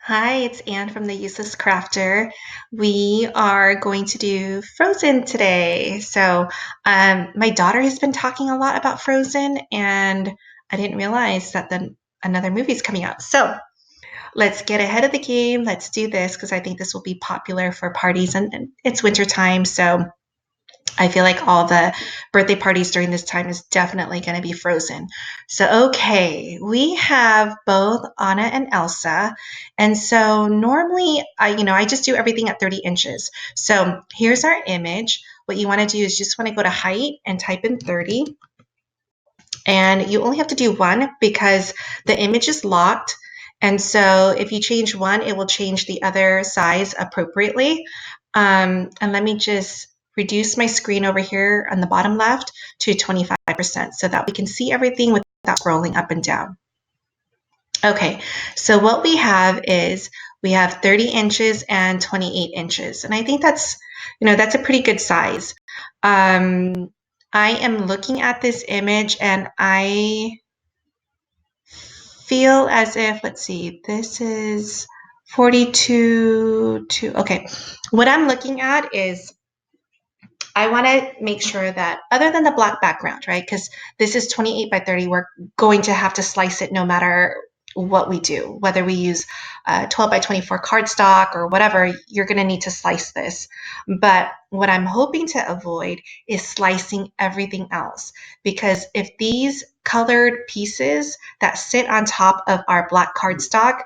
Hi, it's Anne from the Useless Crafter. We are going to do Frozen today. My daughter has been talking a lot about Frozen, and I didn't realize that another movie is coming out. So, let's get ahead of the game. Let's do this because I think this will be popular for parties, and it's winter time. So, I feel like all the birthday parties during this time is definitely going to be Frozen. So, okay, we have both Anna and Elsa. And so normally I just do everything at 30 inches. So here's our image. What you want to do is just want to go to height and type in 30. And you only have to do one because the image is locked. And so if you change one, it will change the other size appropriately. And let me just reduce my screen over here on the bottom left to 25% so that we can see everything without scrolling up and down. Okay, so what we have is we have 30 inches and 28 inches. And I think that's a pretty good size. Um, I am looking at this image and I feel as if, let's see, this is 42 to, okay. What I'm looking at is I want to make sure that other than the black background, right? Because this is 28 by 30, we're going to have to slice it no matter what we do, whether we use 12 by 24 cardstock or whatever, you're going to need to slice this. But what I'm hoping to avoid is slicing everything else. Because if these colored pieces that sit on top of our black cardstock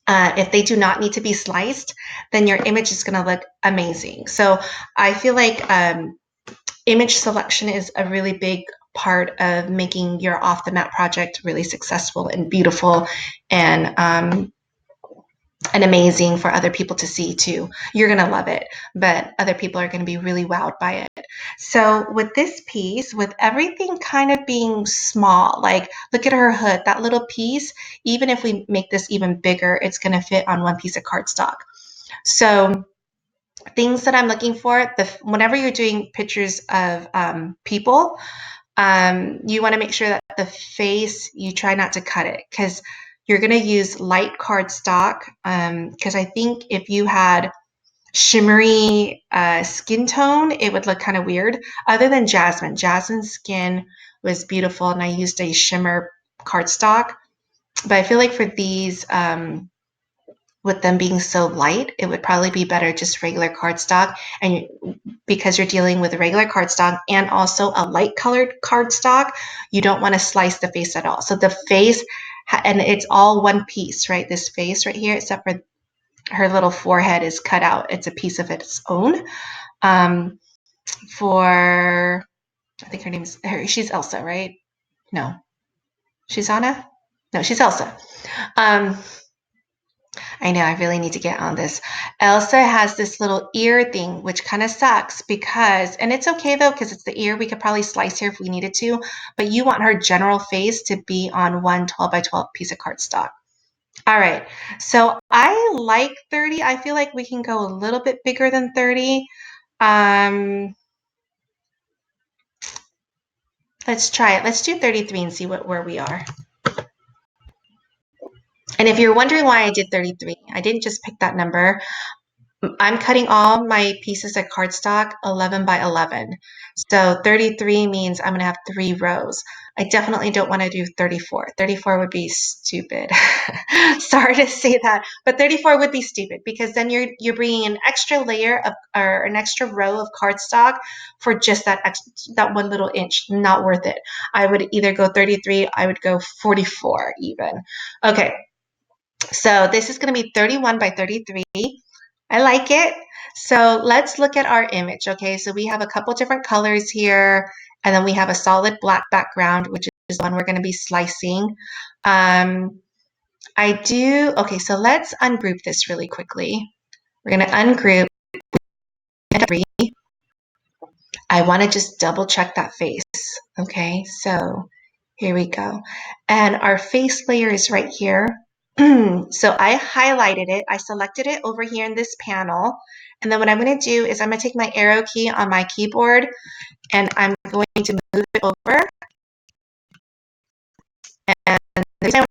if they do not need to be sliced, then your image is going to look amazing. So I feel like image selection is a really big part of making your off the mat project really successful and beautiful and amazing for other people to see too. You're going to love it, but other people are going to be really wowed by it. So with this piece, with everything kind of being small, like look at her hood, that little piece, even if we make this even bigger, it's going to fit on one piece of cardstock. So things that I'm looking for, whenever you're doing pictures of people, you want to make sure that the face, you try not to cut it because you're going to use light cardstock. Because I think if you had shimmery skin tone, it would look kind of weird. Other than Jasmine, Jasmine's skin was beautiful, and I used a shimmer cardstock. But I feel like for these, with them being so light, it would probably be better just regular cardstock. And because you're dealing with a regular cardstock and also a light colored cardstock, you don't want to slice the face at all. So the face, and it's all one piece, right? This face right here, except for her little forehead is cut out. It's a piece of its own. Um, for, I think she's Elsa, right? No, she's Anna? No, she's Elsa. Um, I know, I really need to get on this. Elsa has this little ear thing, which kind of sucks and it's okay though, because it's the ear. We could probably slice here if we needed to, but you want her general face to be on one 12 by 12 piece of cardstock. All right, so I like 30. I feel like we can go a little bit bigger than 30. Um, let's try it. Let's do 33 and see where we are. And if you're wondering why I did 33, I didn't just pick that number. I'm cutting all my pieces of cardstock 11 by 11. So 33 means I'm going to have 3 rows. I definitely don't want to do 34. 34 would be stupid. Sorry to say that, but 34 would be stupid because then you're bringing an extra layer of or an extra row of cardstock for just that one little inch. Not worth it. I would either go 33, I would go 44 even. Okay. So this is going to be 31 by 33. I like it. So let's look at our image. Okay, so we have a couple different colors here, and then we have a solid black background, which is the one we're going to be slicing. Okay, so let's ungroup this really quickly. We're going to ungroup three. I want to just double check that face. Okay, so here we go. And our face layer is right here. So I highlighted it. I selected it over here in this panel. And then what I'm going to do is I'm going to take my arrow key on my keyboard and I'm going to move it over. And the reason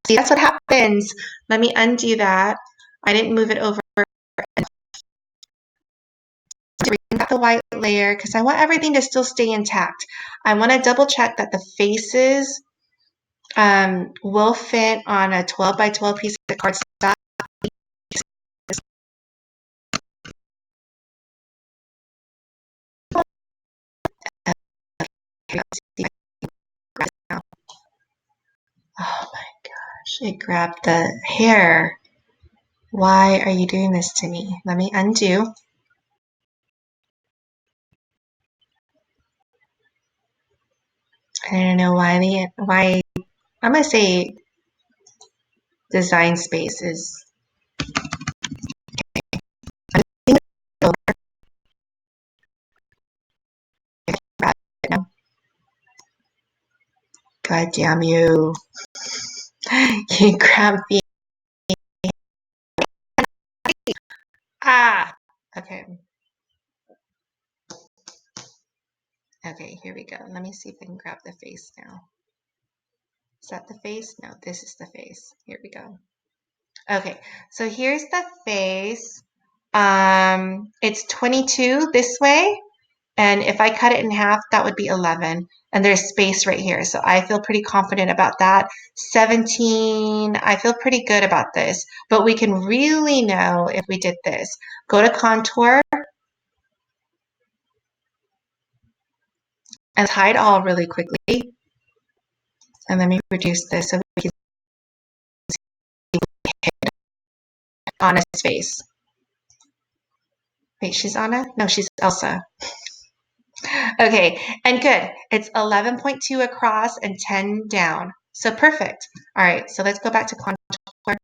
See, that's what happens. Let me undo that. I didn't move it over. Bring back the white layer because I want everything to still stay intact. I want to double check that the faces will fit on a 12 by 12 piece of cardstock. Oh my gosh, it grabbed the hair. Why are you doing this to me? Let me undo. I don't know why I'm gonna say design space is God damn you. You grabbed me. Ah! Okay. Okay, here we go. Let me see if I can grab the face now. Is that the face? No, this is the face. Here we go. Okay, so here's the face. It's 22 this way, and if I cut it in half, that would be 11. And there's space right here, so I feel pretty confident about that. 17, I feel pretty good about this, but we can really know if we did this. Go to contour and hide all really quickly. And let me reduce this so we can see Anna's face. Wait, she's Anna? No, she's Elsa. Okay, and good. It's 11.2 across and 10 down. So perfect. All right, so let's go back to contour.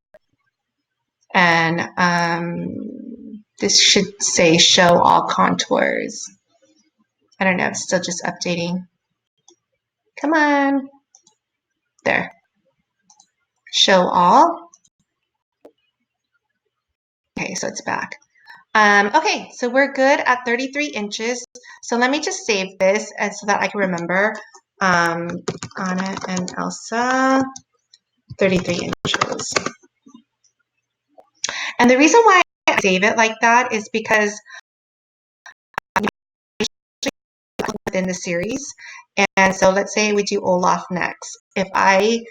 And this should say show all contours. I don't know, it's still just updating. Come on. There. Show all. Okay, so it's back. Okay, so we're good at 33 inches. So let me just save this and so that I can remember. Anna and Elsa, 33 inches. And the reason why I save it like that is because within the series. And so let's say we do Olaf next. If I,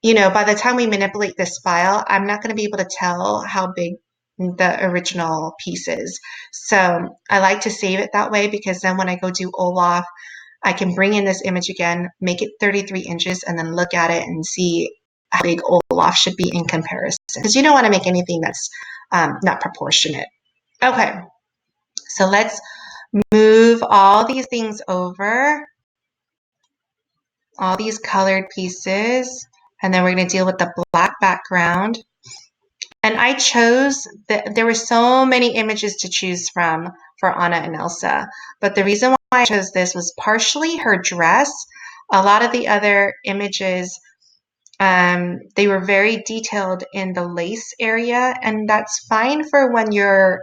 by the time we manipulate this file, I'm not going to be able to tell how big the original piece is. So I like to save it that way because then when I go do Olaf, I can bring in this image again, make it 33 inches, and then look at it and see how big Olaf should be in comparison. Because you don't want to make anything that's not proportionate. Okay, so let's move all these things over, all these colored pieces, and then we're going to deal with the black background. And I chose, there were so many images to choose from for Anna and Elsa, but the reason why I chose this was partially her dress. A lot of the other images, they were very detailed in the lace area, and that's fine for when you're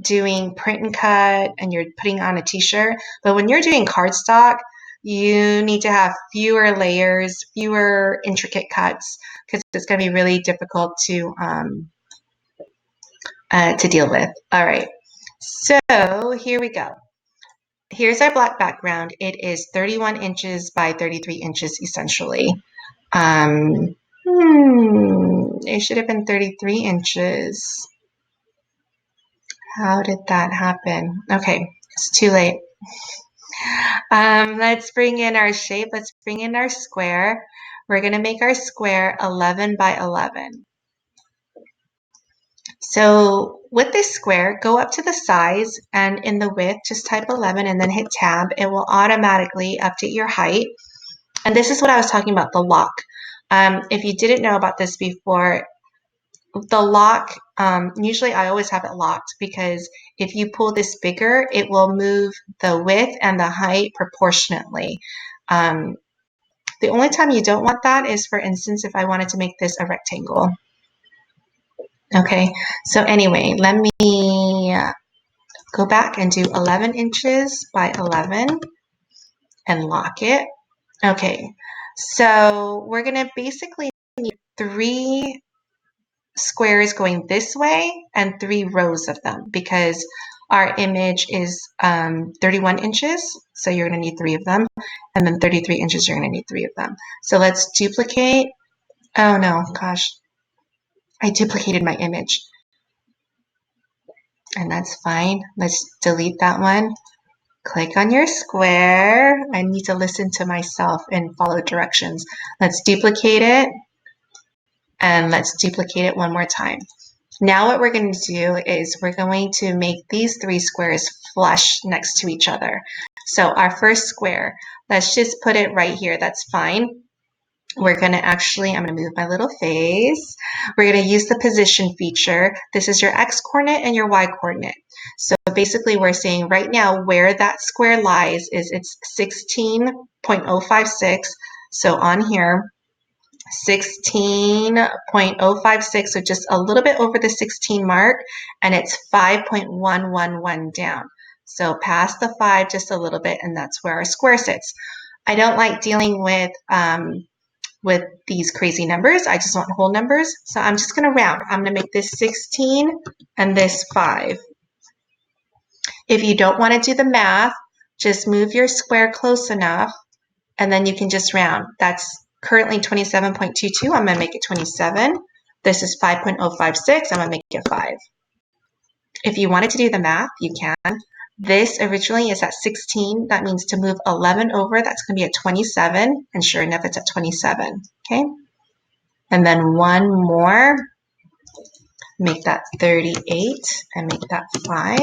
doing print and cut and you're putting on a t-shirt. But when you're doing cardstock, you need to have fewer layers, fewer intricate cuts, because it's going to be really difficult to deal with. All right, so here we go. Here's our black background. It is 31 inches by 33 inches, essentially. It should have been 33 inches. How did that happen? Okay, it's too late. Let's bring in our shape. Let's bring in our square. We're going to make our square 11 by 11. So with this square, go up to the size and in the width, just type 11 and then hit tab. It will automatically update your height. And this is what I was talking about, the lock. If you didn't know about this before, the lock, usually I always have it locked because if you pull this bigger, it will move the width and the height proportionately. The only time you don't want that is, for instance, if I wanted to make this a rectangle. Okay, so anyway, let me go back and do 11 inches by 11 and lock it. Okay, So we're going to basically need 3 squares going this way and 3 rows of them because our image is 31 inches. So you're going to need 3 of them. And then 33 inches, you're going to need 3 of them. So let's duplicate. Oh no, gosh. I duplicated my image. And that's fine. Let's delete that one. Click on your square. I need to listen to myself and follow directions. Let's duplicate it. And let's duplicate it one more time. Now what we're going to do is we're going to make these 3 squares flush next to each other. So our first square, let's just put it right here. That's fine. We're going to actually, I'm going to move my little face. We're going to use the position feature. This is your X coordinate and your Y coordinate. So basically we're saying right now where that square lies is it's 16.056. So on here, 16.056, so just a little bit over the 16 mark, and it's 5.111 down. So past the 5 just a little bit, and that's where our square sits. I don't like dealing with these crazy numbers. I just want whole numbers. So I'm just going to round. I'm going to make this 16 and this 5. If you don't want to do the math, just move your square close enough, and then you can just round. That's currently 27.22. I'm going to make it 27. This is 5.056. I'm going to make it 5. If you wanted to do the math, you can. This originally is at 16. That means to move 11 over, that's going to be at 27. And sure enough, it's at 27. Okay. And then one more. Make that 38 and make that 5.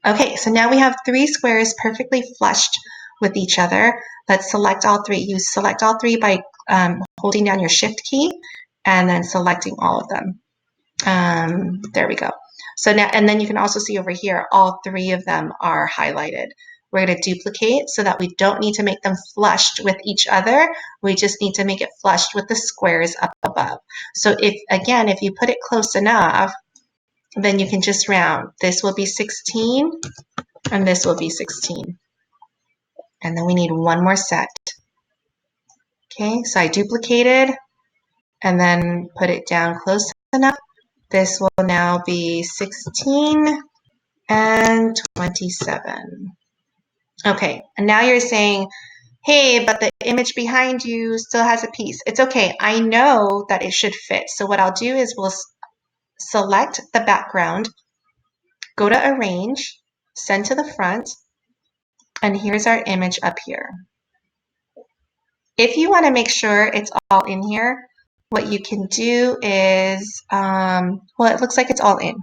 Okay, so now we have 3 squares perfectly flushed with each other. Let's select all 3. You select all 3 by holding down your shift key and then selecting all of them. There we go. So now, and then you can also see over here, all 3 of them are highlighted. We're going to duplicate so that we don't need to make them flushed with each other. We just need to make it flushed with the squares up above. So if you put it close enough, then you can just round. This will be 16 and this will be 16. And then we need one more set. Okay, so I duplicated and then put it down close enough. This will now be 16 and 27. Okay, and now you're saying, hey, but the image behind you still has a piece. It's okay. I know that it should fit. So what I'll do is we'll select the background, go to Arrange, Send to the front, and here's our image up here. If you want to make sure it's all in here, what you can do is, well, it looks like it's all in.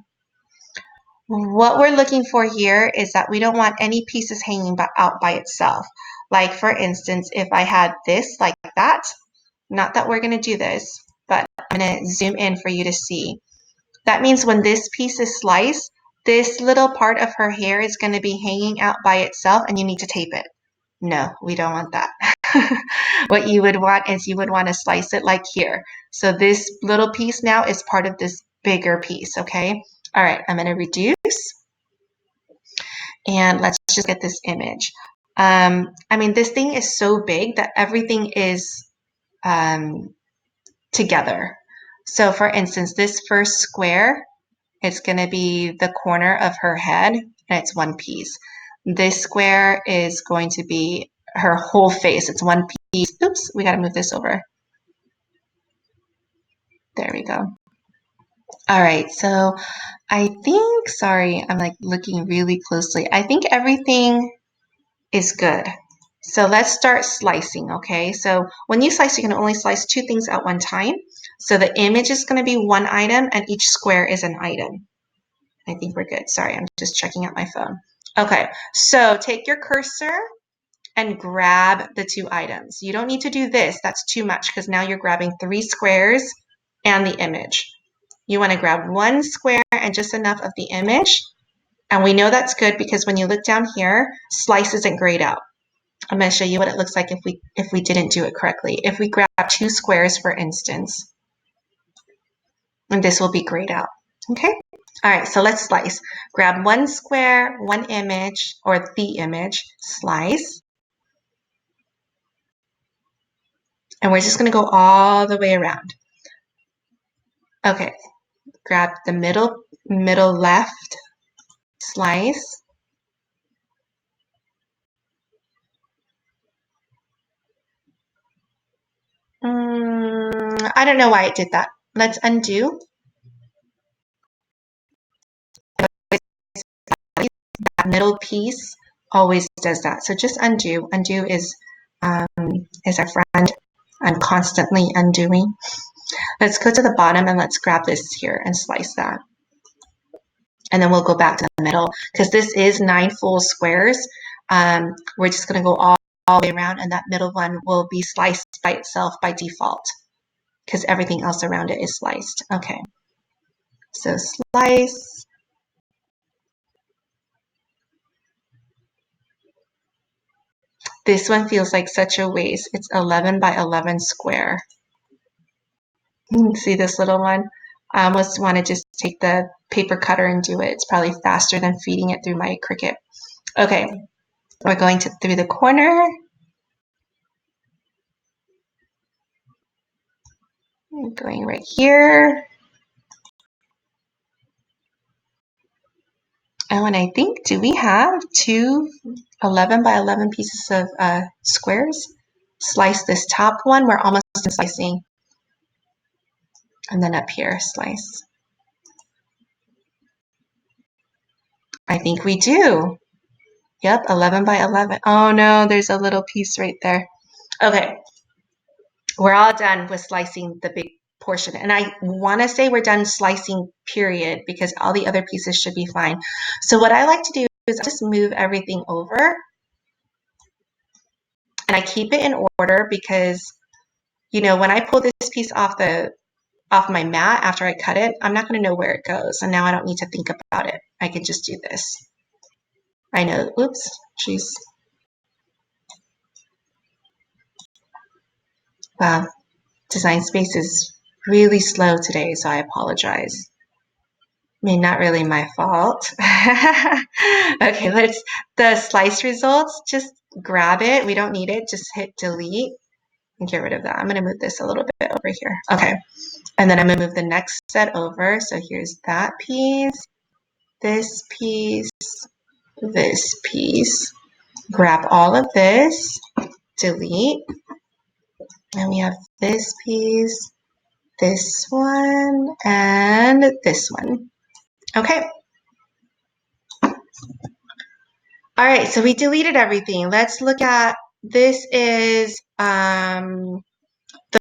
What we're looking for here is that we don't want any pieces hanging out by itself. Like for instance, if I had this like that, not that we're going to do this, but I'm going to zoom in for you to see. That means when this piece is sliced, this little part of her hair is going to be hanging out by itself and you need to tape it. No, we don't want that. What you would want is you would want to slice it like here. So this little piece now is part of this bigger piece, okay? All right, I'm going to reduce. And let's just get this image. I mean, this thing is so big that everything is together. So for instance, this first square, it's going to be the corner of her head, and it's one piece. This square is going to be her whole face. It's one piece. Oops, we got to move this over. There we go. All right, so I think, sorry, I'm like looking really closely. I think everything is good. So let's start slicing, okay? So when you slice, you can only slice 2 things at one time. So the image is going to be one item and each square is an item. I think we're good. Sorry, I'm just checking out my phone. Okay, so take your cursor and grab the 2 items. You don't need to do this. That's too much because now you're grabbing 3 squares and the image. You want to grab 1 square and just enough of the image. And we know that's good because when you look down here, slice isn't grayed out. I'm going to show you what it looks like if we didn't do it correctly. If we grab 2 squares, for instance, and this will be grayed out. Okay? All right, so let's slice. Grab 1 square, 1 image, or the image, slice. And we're just going to go all the way around. Okay, grab the middle left slice. I don't know why it did that. Let's undo. That middle piece always does that. So just undo. Undo is our friend. I'm constantly undoing. Let's go to the bottom and let's grab this here and slice that. And then we'll go back to the middle because this is 9 full squares. We're just going to go all the way around, and that middle one will be sliced by itself by default because everything else around it is sliced. Okay, so slice. This one feels like such a waste. It's 11 by 11 square. See this little one? I almost want to just take the paper cutter and do it. It's probably faster than feeding it through my Cricut. Okay, we're going through the corner. I'm going right here. Oh, and I think, do we have two 11 by 11 pieces of squares? Slice this top one. We're almost done slicing. And then up here, slice. I think we do. Yep, 11 by 11. Oh no, there's a little piece right there. Okay, we're all done with slicing the big portion. And I want to say we're done slicing, period, because all the other pieces should be fine. So what I like to do is just move everything over. And I keep it in order because, you know, when I pull this piece off my mat after I cut it, I'm not going to know where it goes. And now I don't need to think about it. I can just do this. I know, oops, jeez. Wow, Design Space is really slow today, so I apologize. I mean, not really my fault. Okay, the slice results, just grab it. We don't need it. Just hit delete and get rid of that. I'm going to move this a little bit over here. Okay, and then I'm going to move the next set over. So here's that piece, this piece, this piece. Grab all of this, delete, and we have this piece, this one, and this one. Okay. All right, so we deleted everything. Let's look at, this is the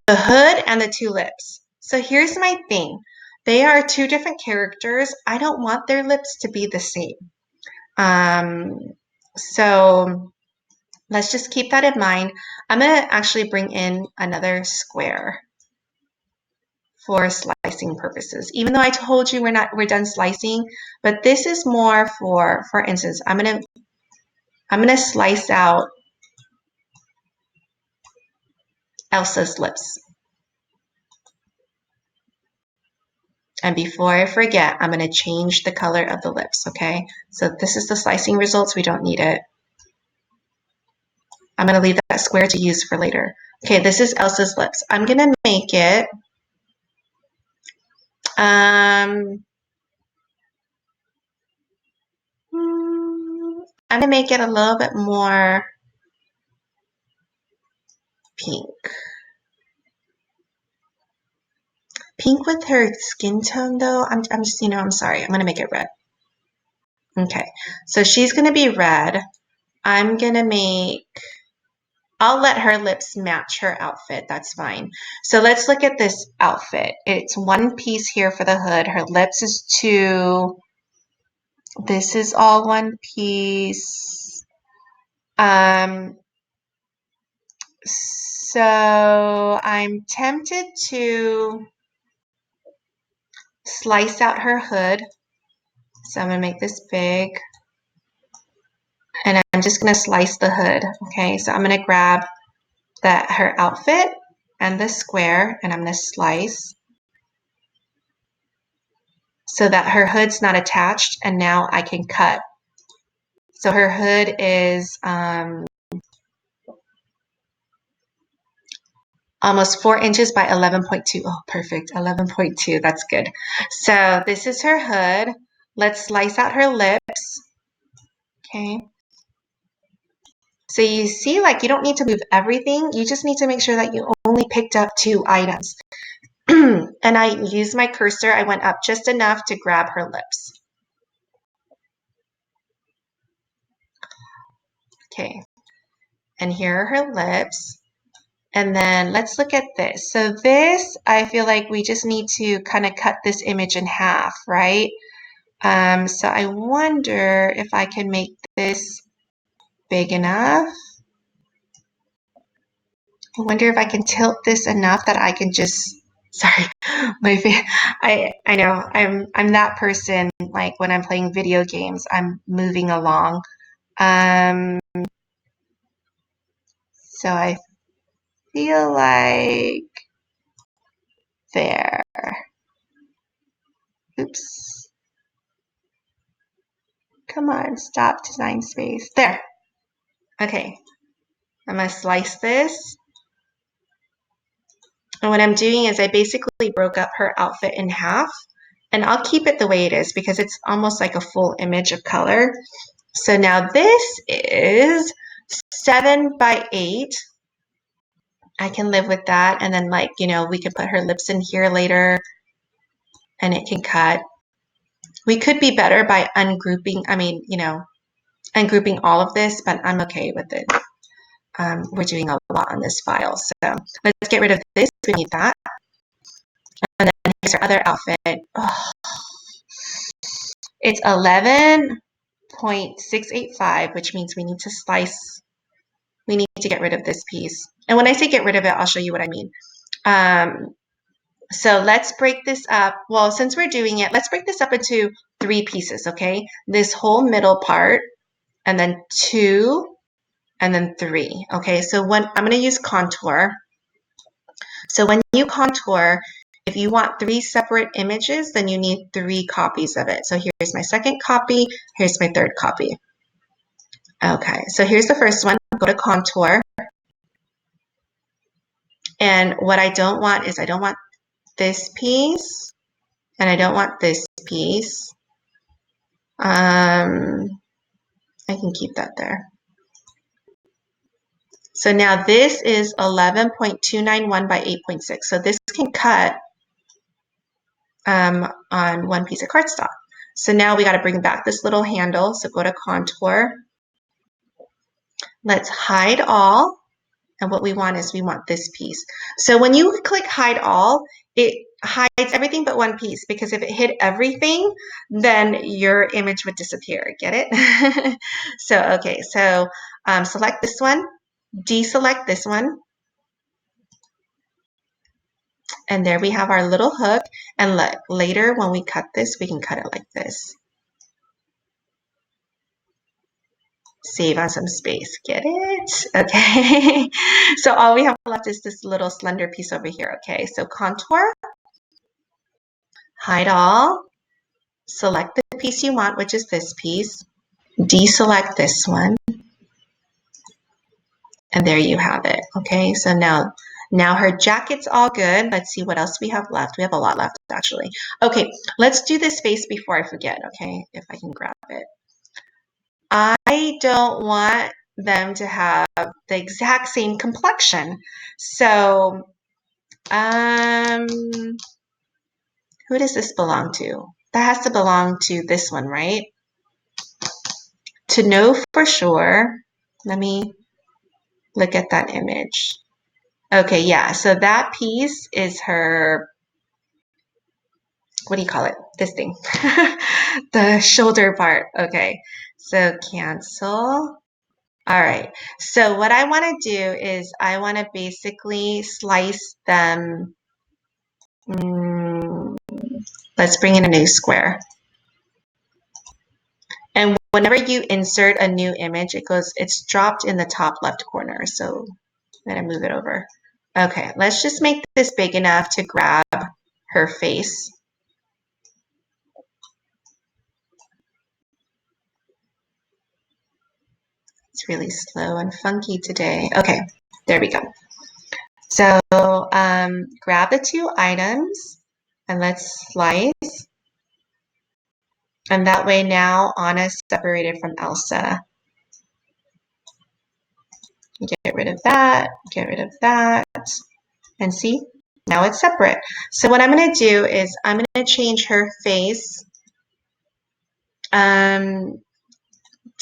hood and the two lips. So here's my thing. They are two different characters. I don't want their lips to be the same. So let's just keep that in mind. I'm going to actually bring in another square for slicing purposes. Even though I told you we're done slicing, but this is more for instance, I'm gonna slice out Elsa's lips. And before I forget, I'm gonna change the color of the lips, okay? So this is the slicing results. We don't need it. I'm gonna leave that square to use for later. Okay, this is Elsa's lips. I'm gonna make it I'm gonna make it a little bit more pink. Pink with her skin tone though, I'm just, I'm sorry. I'm gonna make it red. Okay, so she's gonna be red. I'm gonna I'll let her lips match her outfit. That's fine. So let's look at this outfit. It's one piece here for the hood. Her lips is two. This is all one piece. So I'm tempted to slice out her hood. So I'm gonna make this big. And I'm just gonna slice the hood. Okay, so I'm gonna grab her outfit and the square, and I'm gonna slice so that her hood's not attached, and now I can cut. So her hood is almost 4 inches by 11.2. Oh, perfect. 11.2. That's good. So this is her hood. Let's slice out her lips. Okay. So you see, like, you don't need to move everything. You just need to make sure that you only picked up 2 items. And I used my cursor. I went up just enough to grab her lips. Okay. And here are her lips. And then let's look at this. So this, I feel like we just need to kind of cut this image in half, right? So I wonder if I can make this big enough. I wonder if I can tilt this enough that I can just, sorry, I know I'm that person, like when I'm playing video games, I'm moving along. So I feel like there. Oops. Come on, stop design space. There. Okay. I'm going to slice this. And what I'm doing is I basically broke up her outfit in half. And I'll keep it the way it is because it's almost like a full image of color. So now this is 7 by 8. I can live with that. And then, like, you know, we could put her lips in here later and it can cut. We could be better by ungrouping, ungrouping all of this, but I'm okay with it. We're doing a lot on this file. So let's get rid of this. We need that. And then here's our other outfit. Oh, it's 11.685, which means we need to slice. We need to get rid of this piece. And when I say get rid of it, I'll show you what I mean. So let's break this up. Well, since we're doing it, let's break this up into 3 pieces, okay? This whole middle part, and then 2, and then 3, okay? So when I'm going to use contour. So when you contour, if you want 3 separate images, then you need 3 copies of it. So here's my second copy. Here's my third copy. Okay, so here's the first one. Go to contour. And what I don't want is I don't want this piece, and I don't want this piece. I can keep that there. So now this is 11.291 by 8.6. So this can cut on one piece of cardstock. So now we got to bring back this little handle. So go to contour. Let's hide all. And what we want is we want this piece. So when you click hide all, it hides everything but one piece, because if it hid everything, then your image would disappear. Get it? So select this one, deselect this one. And there we have our little hook. And look, later when we cut this, we can cut it like this. Save on some space. Get it? Okay. So all we have left is this little slender piece over here. Okay, so contour, hide all, select the piece you want, which is this piece, deselect this one, and there you have it. Okay, so now her jacket's all good. Let's see what else we have left. We have a lot left, actually. Okay, let's do this face before I forget, okay, if I can grab it. I don't want them to have the exact same complexion. So, who does this belong to? That has to belong to this one, right? To know for sure, let me look at that image. Okay, yeah, so that piece is her, what do you call it? This thing. The shoulder part. Okay, so cancel. All right, so what I want to do is I want to basically slice them. Let's bring in a new square. And whenever you insert a new image, it's dropped in the top left corner. So I'm going to move it over. Okay, let's just make this big enough to grab her face. It's really slow and funky today. Okay, there we go. So grab the two items and let's slice. And that way now Anna's separated from Elsa. Get rid of that, get rid of that. And see, now it's separate. So what I'm going to do is I'm going to change her face to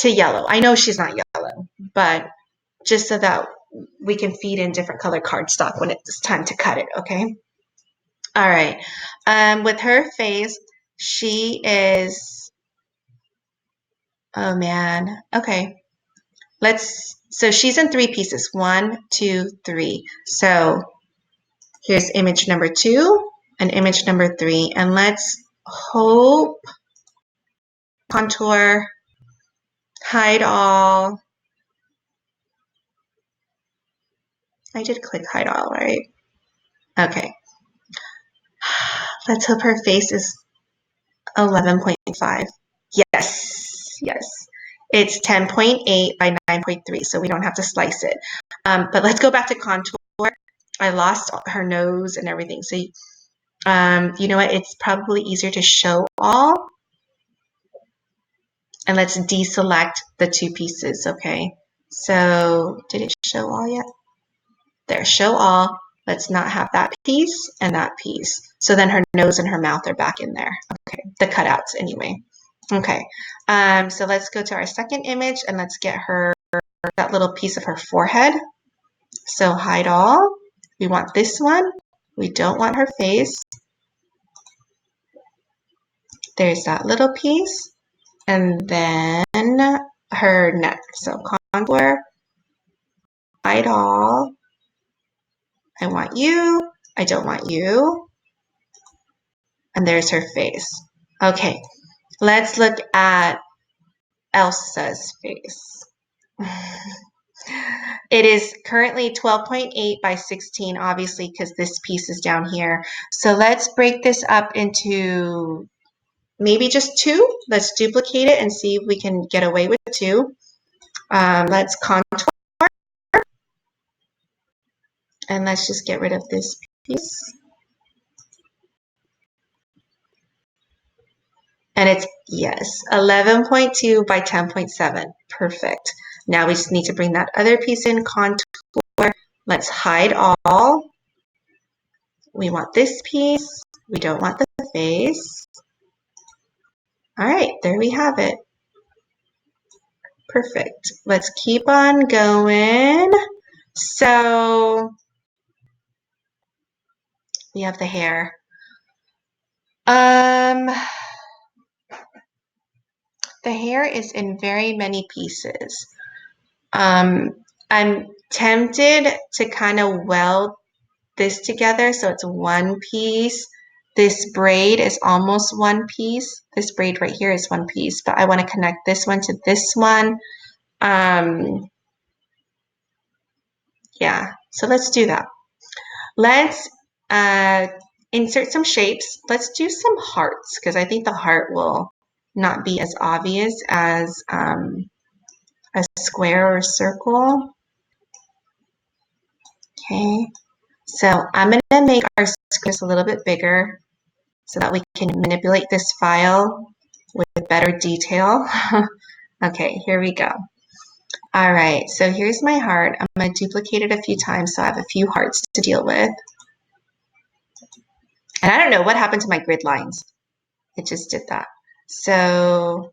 yellow. I know she's not yellow, but just so that we can feed in different color cardstock when it's time to cut it, okay? All right. With her face, she is, oh man, okay. So she's in 3 pieces. 1, 2, 3. So here's image number 2 and image number 3. And let's hope, contour, hide all. I did click hide all, right? Okay. Let's hope her face is 11.5. Yes, yes. It's 10.8 by 9.3, so we don't have to slice it. But let's go back to contour. I lost her nose and everything. So, you know what? It's probably easier to show all. And let's deselect the 2 pieces, okay? So, did it show all yet? There, show all. Let's not have that piece and that piece. So then her nose and her mouth are back in there. Okay, the cutouts anyway. Okay, so let's go to our second image and let's get her that little piece of her forehead. So hide all. We want this one. We don't want her face. There's that little piece. And then her neck. So contour, hide all. I want you. I don't want you. And there's her face. Okay, let's look at Elsa's face. It is currently 12.8 by 16, obviously, because this piece is down here. So let's break this up into maybe just 2. Let's duplicate it and see if we can get away with 2. Let's contour. And let's just get rid of this piece. And it's, yes, 11.2 by 10.7. Perfect. Now we just need to bring that other piece in, contour. Let's hide all. We want this piece. We don't want the face. All right, there we have it. Perfect. Let's keep on going. So we have the hair. The hair is in very many pieces. I'm tempted to kind of weld this together so it's one piece. This braid is almost one piece. This braid right here is one piece, but I want to connect this one to this one. Yeah, so let's do that. Let's insert some shapes. Let's do some hearts because I think the heart will not be as obvious as a square or a circle. Okay, so I'm going to make our squares a little bit bigger so that we can manipulate this file with better detail. Okay, here we go. All right, so here's my heart. I'm going to duplicate it a few times so I have a few hearts to deal with. And I don't know what happened to my grid lines. It just did that. So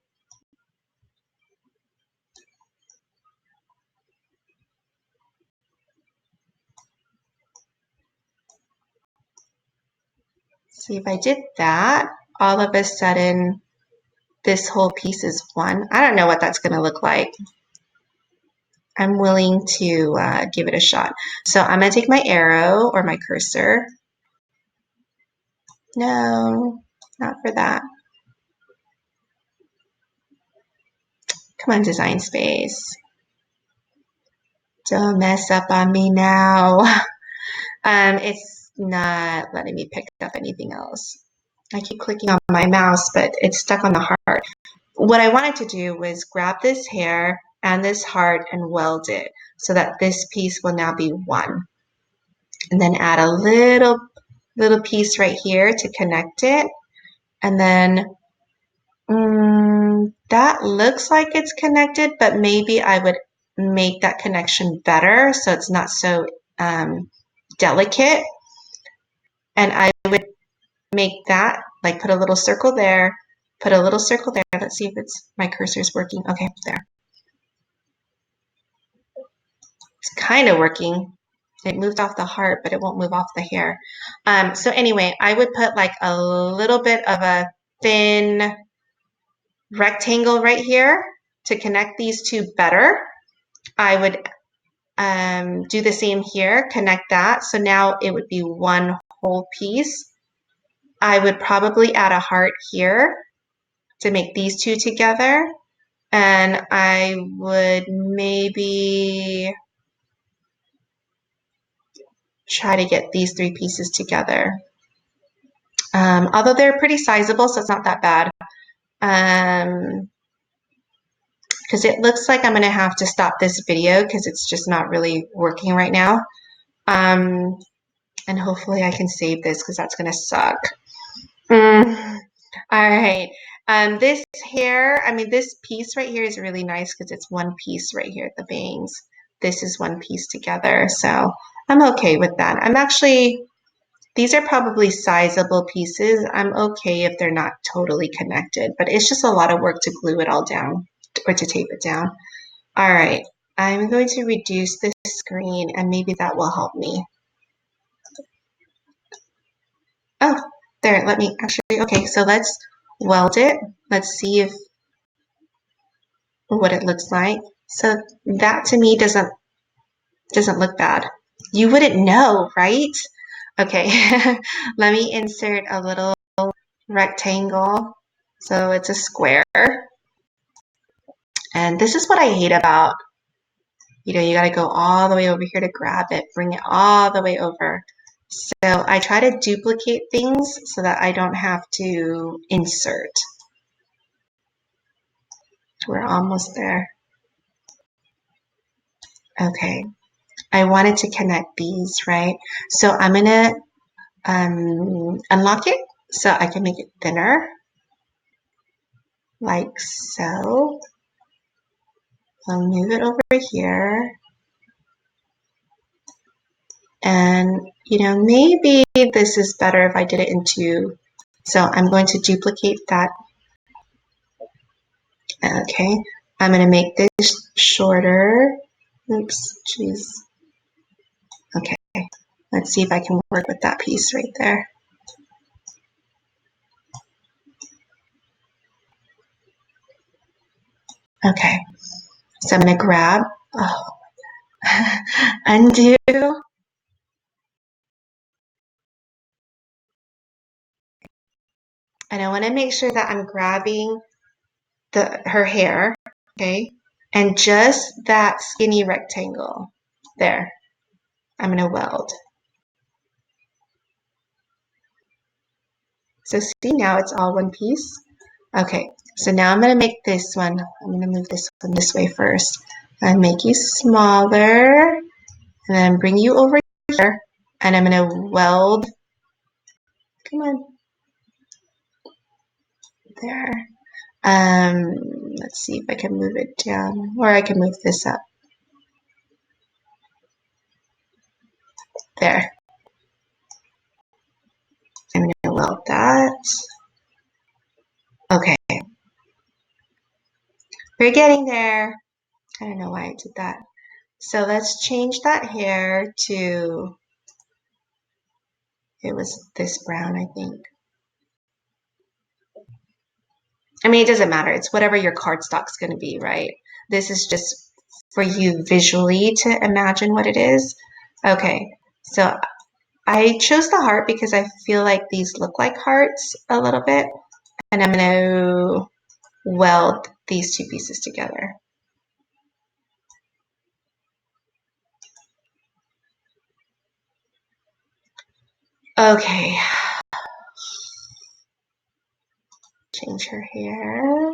see if I did that, all of a sudden this whole piece is one. I don't know what that's going to look like. I'm willing to give it a shot. So I'm going to take my arrow or my cursor. No, not for that. Come on, Design Space. Don't mess up on me now. It's not letting me pick up anything else. I keep clicking on my mouse, but it's stuck on the heart. What I wanted to do was grab this hair and this heart and weld it so that this piece will now be one. and then add a little piece right here to connect it. And then that looks like it's connected, but maybe I would make that connection better so it's not so delicate. And I would make that, like put a little circle there, put a little circle there. Let's see if my cursor's working. Okay, there. It's kind of working. It moved off the heart, but it won't move off the hair. So anyway, I would put like a little bit of a thin rectangle right here to connect these two better. I would do the same here, connect that. So now it would be one whole piece. I would probably add a heart here to make these two together. And I would maybe try to get these three pieces together. Although they're pretty sizable, so it's not that bad. Because it looks like I'm going to have to stop this video because it's just not really working right now. And hopefully I can save this because that's going to suck. All right. This hair, I mean, this piece right here is really nice because it's one piece right here at the bangs. This is one piece together. So I'm okay with that. These are probably sizable pieces. I'm okay if they're not totally connected, but it's just a lot of work to glue it all down or to tape it down. All right, I'm going to reduce this screen and maybe that will help me. Oh, there, let me actually, okay, so let's weld it. Let's see what it looks like. So that to me doesn't look bad. You wouldn't know, right? Okay, let me insert a little rectangle. So it's a square. And this is what I hate about, you got to go all the way over here to grab it, bring it all the way over. So I try to duplicate things so that I don't have to insert. We're almost there. Okay. I wanted to connect these, right? So I'm going to unlock it so I can make it thinner, like so. I'll move it over here. And, maybe this is better if I did it in two. So I'm going to duplicate that. Okay, I'm going to make this shorter. Oops, jeez. Okay, let's see if I can work with that piece right there. Okay, so I'm going to grab, undo. And I want to make sure that I'm grabbing her hair, okay, and just that skinny rectangle there. I'm going to weld. So see, now it's all one piece. Okay, so now I'm going to make this one. I'm going to move this one this way first. And make you smaller. And then bring you over here. And I'm going to weld. Come on. There. Let's see if I can move it down. Or I can move this up. There. I'm going to weld that. Okay. We're getting there. I don't know why I did that. So let's change that hair to, it was this brown, I think. I mean, it doesn't matter. It's whatever your cardstock's going to be, right? This is just for you visually to imagine what it is. Okay, so I chose the heart because I feel like these look like hearts a little bit. And I'm going to weld these two pieces together. Okay. Change her hair.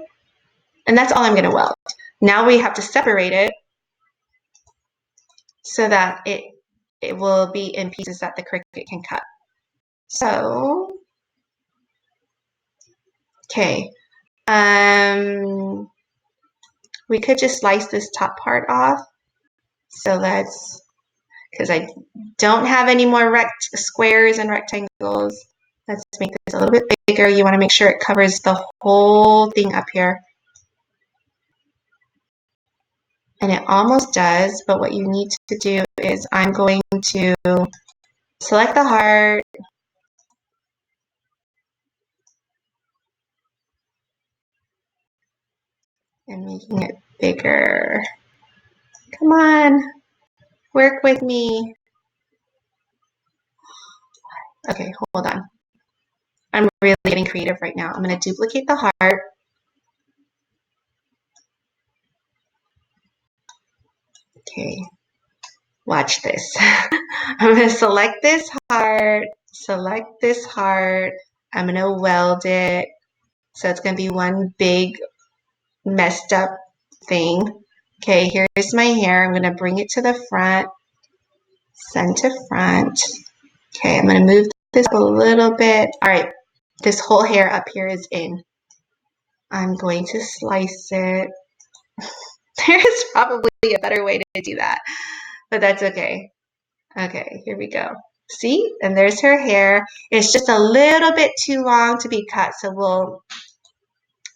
And that's all I'm going to weld. Now we have to separate it so that it it will be in pieces that the Cricut can cut. So, okay. We could just slice this top part off. So let's, because I don't have any more squares and rectangles. Let's make this a little bit bigger. You want to make sure it covers the whole thing up here. And it almost does, but what you need to do is I'm going to select the heart. And making it bigger. Come on, work with me. Okay, hold on. I'm really getting creative right now. I'm going to duplicate the heart. Okay, watch this. I'm going to select this heart, I'm going to weld it. So it's going to be one big messed up thing. Okay, here's my hair. I'm going to bring it to the front, send to front. Okay, I'm going to move this up a little bit. All right, this whole hair up here is in. I'm going to slice it. There's probably a better way to do that, but that's okay. Okay, here we go. See? And there's her hair. It's just a little bit too long to be cut, so we'll,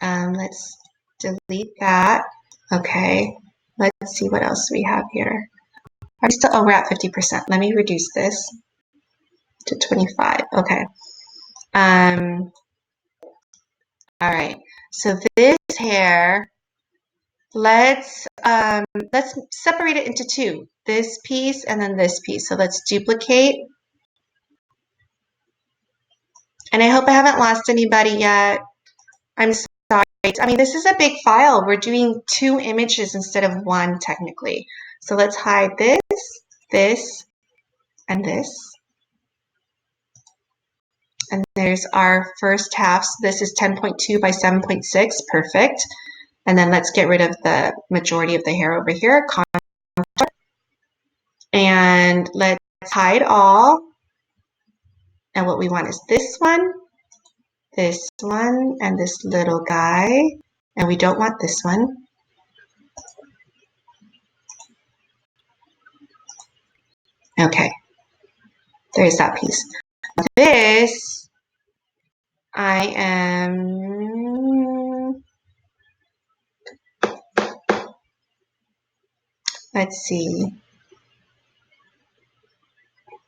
let's delete that. Okay, let's see what else we have here. Are we still, oh, we're at 50%. Let me reduce this to 25. Okay. All right, so this hair, let's separate it into two. This piece and then this piece. So let's duplicate. And I hope I haven't lost anybody yet. I'm sorry. I mean, this is a big file. We're doing 2 images instead of 1 technically. So let's hide this, this, and this. And there's our first half. So this is 10.2 by 7.6. Perfect. And then let's get rid of the majority of the hair over here. And let's hide all. And what we want is this one, and this little guy. And we don't want this one. Okay, there's that piece. This, I am, let's see.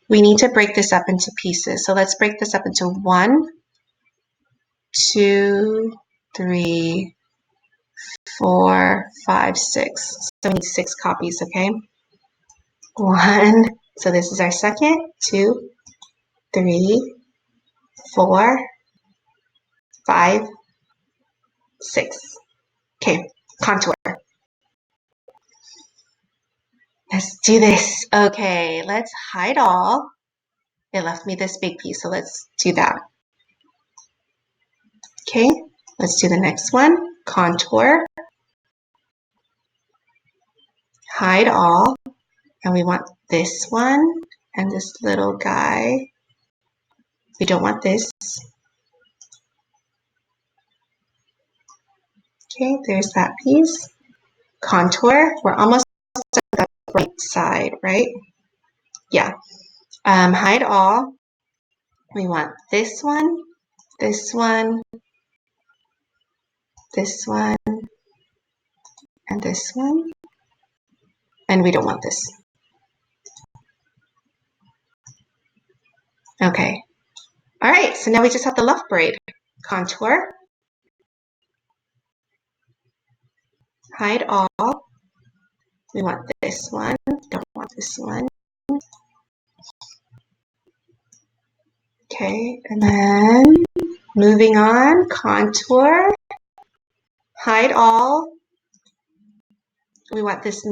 We need to break this up into pieces. So let's break this up into 1, 2, 3, 4, 5, 6. So we need 6 copies, okay? 1, so this is our second, 2, 3, 4, 5, 6. Okay, contour. Let's do this. Okay, let's hide all. It left me this big piece, so let's do that. Okay, let's do the next one. Contour. Hide all. And we want this one and this little guy. We don't want this. Okay, there's that piece. Contour. We're almost at the right side, right? Yeah. Hide all. We want this one, this one, this one, and this one. And we don't want this. Okay. All right, so now we just have the left braid. Contour. Hide all. We want this one, don't want this one. Okay, and then moving on, contour, hide all. We want this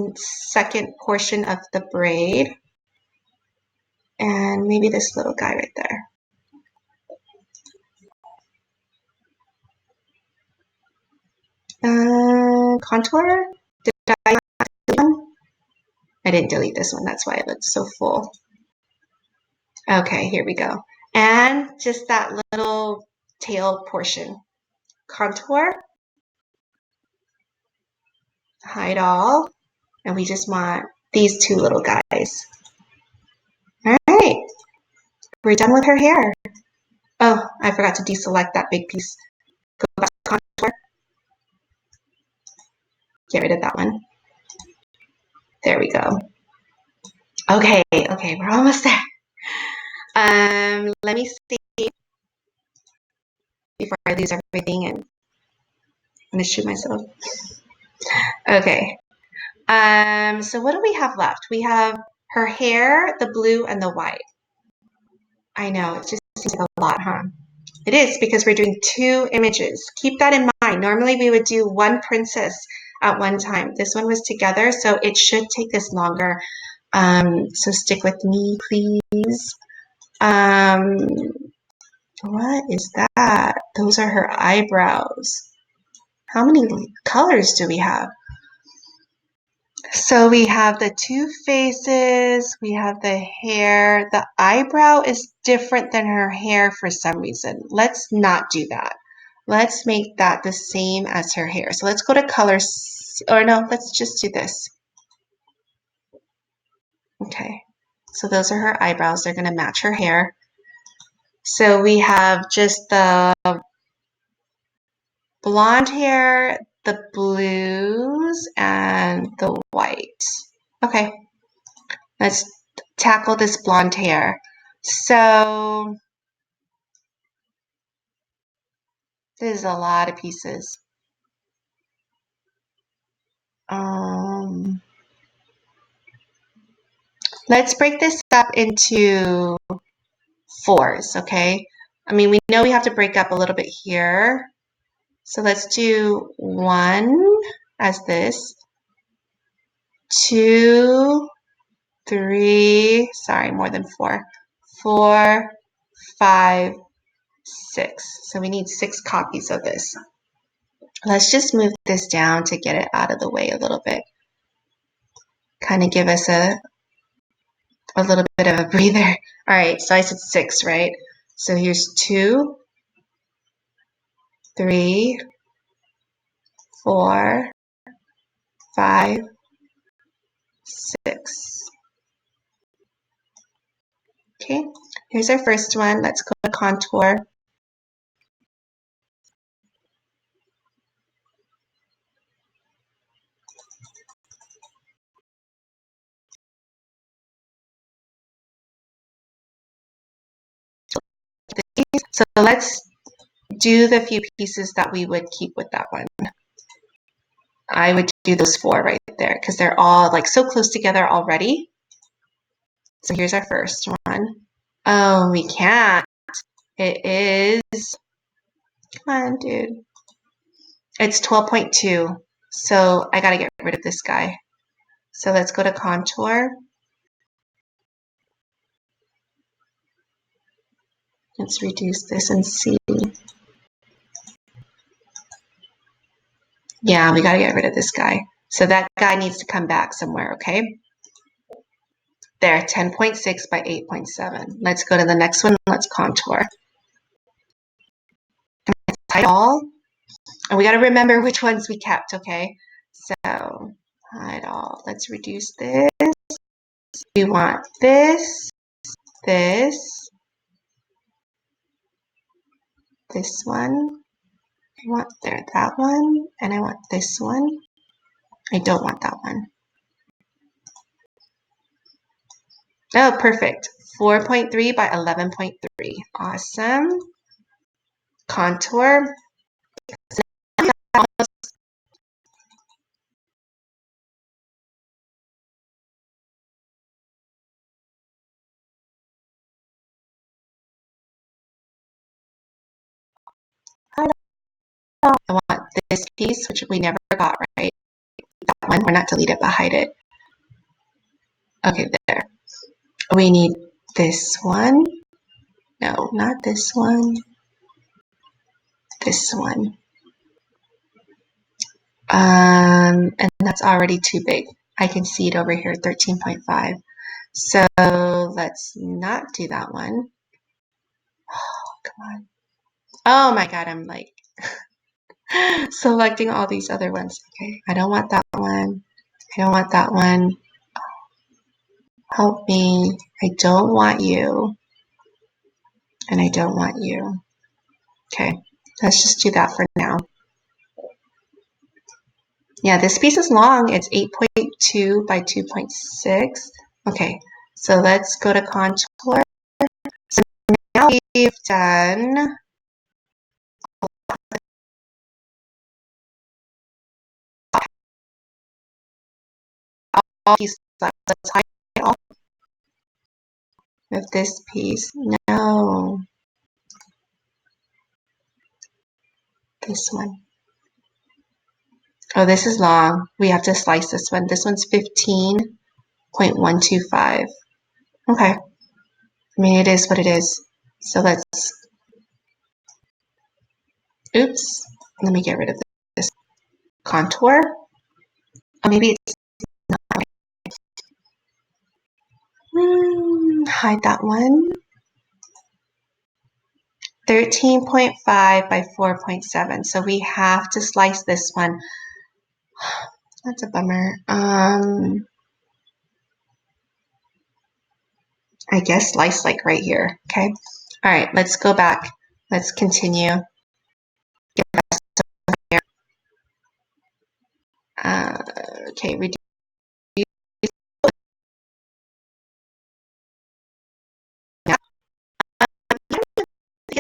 second portion of the braid. And maybe this little guy right there. Contour, did I delete one? I didn't delete this one, that's why it looks so full. Okay, here we go. And just that little tail portion. Contour, hide all, and we just want these two little guys. All right, we're done with her hair. Oh, I forgot to deselect that big piece. Go back to contour. Get rid of that one. There we go. Okay, we're almost there. Let me see before I lose everything, and I'm gonna shoot myself. Okay. So what do we have left? We have her hair, the blue, and the white. I know, it just seems like a lot, huh? It is, because we're doing 2 images. Keep that in mind. Normally we would do 1 princess at one time. This one was together, so it should take this longer. So stick with me, please. What is that? Those are her eyebrows. How many colors do we have? So we have the 2 faces, we have the hair. The eyebrow is different than her hair for some reason. Let's not do that. Let's make that the same as her hair. So let's go to colors, or no, let's just do this. Okay, so those are her eyebrows. They're going to match her hair. So we have just the blonde hair, the blues, and the white. Okay, let's tackle this blonde hair. So this is a lot of pieces. Let's break this up into 4s, okay? I mean, we know we have to break up a little bit here. So let's do 1 as this, 2, 3, sorry, more than 4, 4, 5, 6. So we need 6 copies of this. Let's just move this down to get it out of the way a little bit. Kind of give us a little bit of a breather. All right, so I said 6, right? So here's 2, 3, 4, 5, 6. Okay, here's our first one. Let's go to contour. So let's do the few pieces that we would keep with that one. I would do those 4 right there because they're all like so close together already. So here's our first one. Oh, we can't. It is, come on, dude. It's 12.2. So I got to get rid of this guy. So let's go to contour. Let's reduce this and see. Yeah, we got to get rid of this guy. So that guy needs to come back somewhere, okay? There, 10.6 by 8.7. Let's go to the next one. Let's contour. Hide all. And we got to remember which ones we kept, okay? So hide all. Let's reduce this. We want this, this one. I want that one, and I want this one. I don't want that one. Oh, perfect. 4.3 by 11.3. Awesome. Contour. I want this piece, which we never got, right? That one, or not delete it, but hide it. Okay, there. We need this one. No, not this one. This one. And that's already too big. I can see it over here, 13.5. So let's not do that one. Oh, come on. Oh my God, I'm like selecting all these other ones. Okay, I don't want that one. I don't want that one. Help me. I don't want you. And I don't want you. Okay, let's just do that for now. Yeah, this piece is long. It's 8.2 by 2.6. Okay, so let's go to contour. So now we've done all these. Let's hide all of this piece. No, this one. Oh, this is long. We have to slice this one. This one's 15.125. Okay. I mean, it is what it is. So let's, oops, let me get rid of this contour. Oh, maybe it's not. Hide that one. 13.5 by 4.7. So we have to slice this one. That's a bummer. I guess slice like right here. Okay. All right, let's go back. Let's continue. Okay, reduce.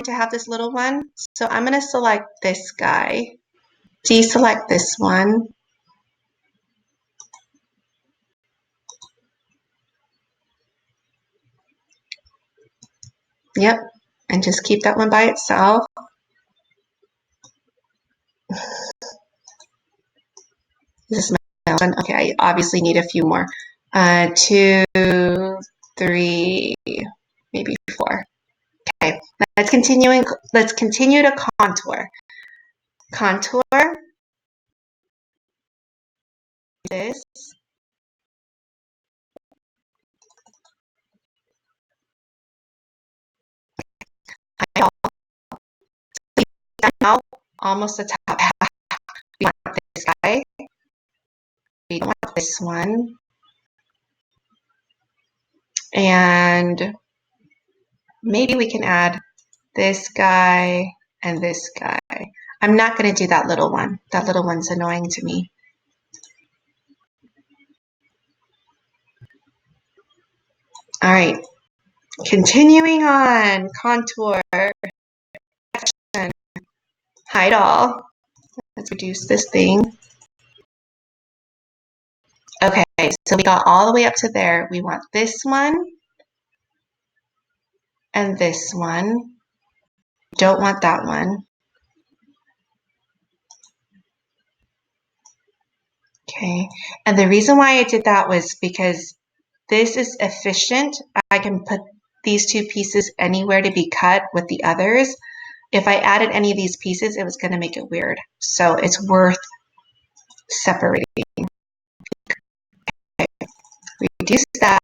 To have this little one. So I'm going to select this guy. Deselect this one. Yep. And just keep that one by itself. This is my one. Okay, I obviously need a few more. 2, 3, maybe 4. Okay, let's continue to contour. Contour this. Now almost the top half. We want this guy. We don't want this one. And maybe we can add this guy and this guy. I'm not going to do that little one. That little one's annoying to me. All right, continuing on, contour, hide all. Let's reduce this thing. Okay, so we got all the way up to there. We want this one and this one. Don't want that one. Okay, and the reason why I did that was because this is efficient. I can put these two pieces anywhere to be cut with the others. If I added any of these pieces, it was going to make it weird. So it's worth separating. Okay. Reduce that.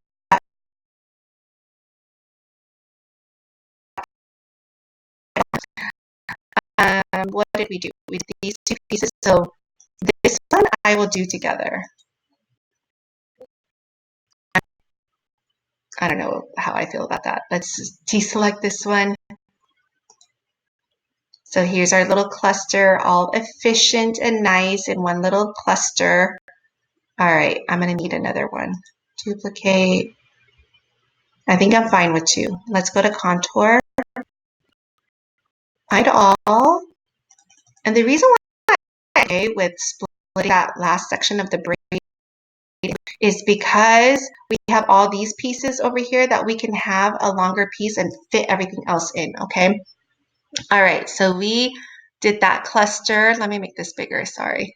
What did we do? We did these two pieces. So this one I will do together. I don't know how I feel about that. Let's deselect this one. So here's our little cluster, all efficient and nice in one little cluster. All right, I'm going to need another one. Duplicate. I think I'm fine with 2. Let's go to contour. Hide all. And the reason why I with splitting that last section of the braid is because we have all these pieces over here that we can have a longer piece and fit everything else in, okay? All right, so we did that cluster. Let me make this bigger, sorry.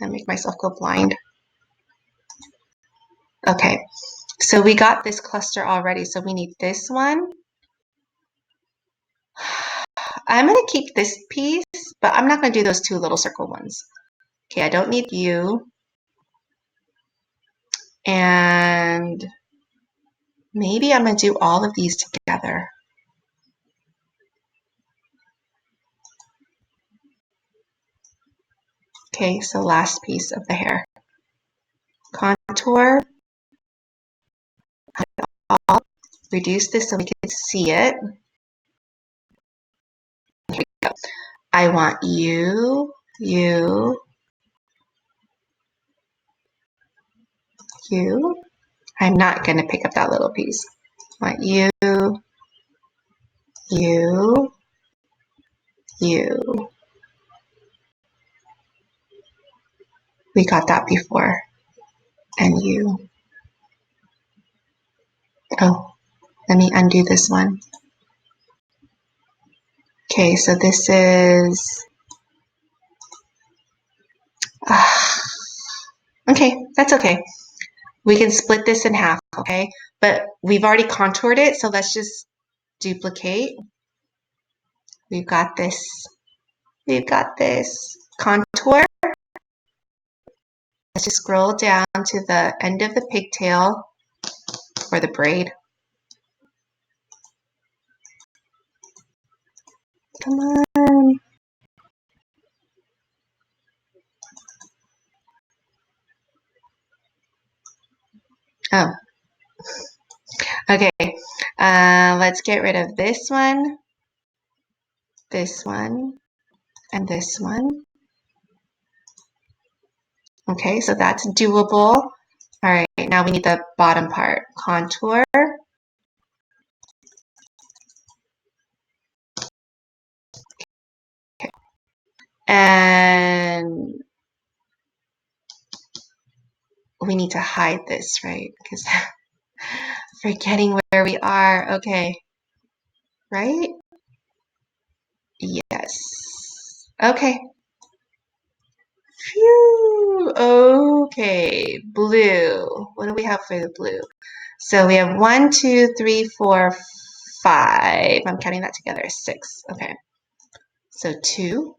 I make myself go blind. Okay, so we got this cluster already, so we need this one. I'm gonna keep this piece, but I'm not gonna do those 2 little circle ones. Okay, I don't need you. And Maybe I'm going to do all of these together. Okay, so last piece of the hair. Contour, reduce this so we can see it. Here we go. I want you, you, you. I'm not going to pick up that little piece. I want you, you, you. We got that before. And you. Oh, let me undo this one. Okay, so this is... okay, that's okay. We can split this in half, okay? But we've already contoured it, so let's just duplicate. We've got this. We've got this. Contour. Let's just scroll down to the end of the pigtail or the braid. Come on. Oh. Okay. Let's get rid of this one, and this one. Okay, so that's doable. All right, now we need the bottom part. Contour. Okay. And we need to hide this, right? Because forgetting where we are. Okay. Right? Yes. Okay. Phew. Okay. Blue. What do we have for the blue? So we have 1, 2, 3, 4, 5. I'm counting that together. 6. Okay. So 2,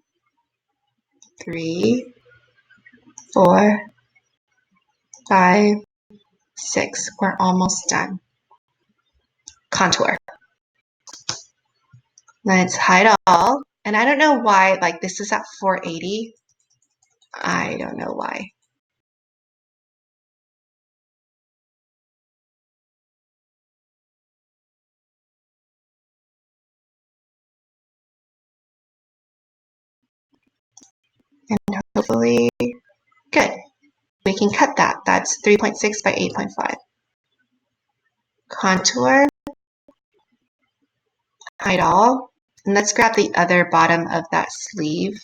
3, 4, 5, 6. We're almost done. Contour. Let's hide all. And I don't know why, like this is at 480. I don't know why. And hopefully, good. We can cut that. That's 3.6 by 8.5. Contour, hide all. And let's grab the other bottom of that sleeve.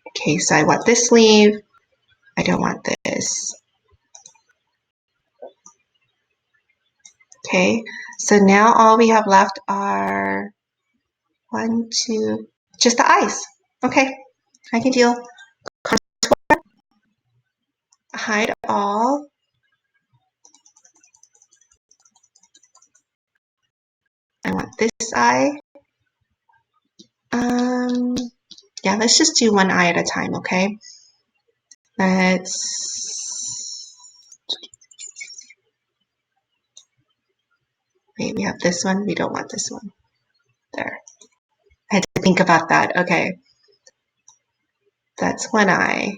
Okay, so I want this sleeve. I don't want this. Okay, so now all we have left are 1, 2, just the eyes. Okay, I can deal. Contour, hide all. I want this eye. Yeah, let's just do one eye at a time, okay? Let's... wait, we have this one. We don't want this one. There. I had to think about that. Okay. That's one eye.